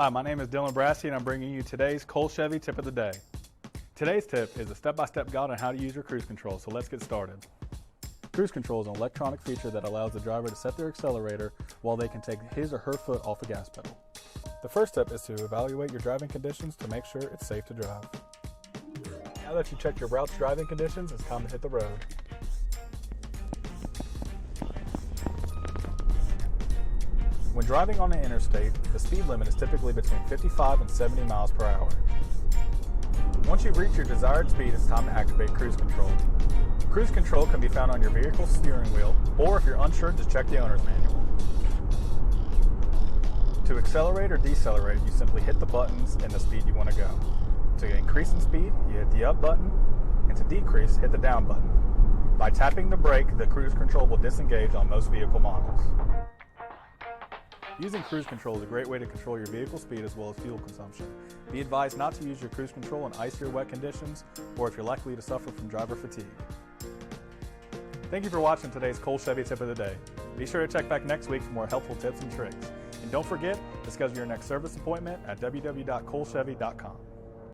Hi, my name is Dillon and I'm bringing you today's Cole Chevy tip of the day. Today's tip is a step-by-step guide on how to use your cruise control, so let's get started. Cruise control is an electronic feature that allows the driver to set their accelerator while they can take his or her foot off the gas pedal. The first step is to evaluate your driving conditions to make sure it's safe to drive. Now that you've checked your route's driving conditions, it's time to hit the road. When driving on the interstate, the speed limit is typically between 55 and 70 miles per hour. Once you've reached your desired speed, it's time to activate cruise control. Cruise control can be found on your vehicle's steering wheel, or if you're unsure, just check the owner's manual. To accelerate or decelerate, you simply hit the buttons and the speed you want to go. To increase in speed, you hit the up button, and to decrease, hit the down button. By tapping the brake, the cruise control will disengage on most vehicle models. Using cruise control is a great way to control your vehicle speed as well as fuel consumption. Be advised not to use your cruise control in icy or wet conditions, or if you're likely to suffer from driver fatigue. Thank you for watching today's Cole Chevy tip of the day. Be sure to check back next week for more helpful tips and tricks. And don't forget to schedule your next service appointment at www.colechevy.com.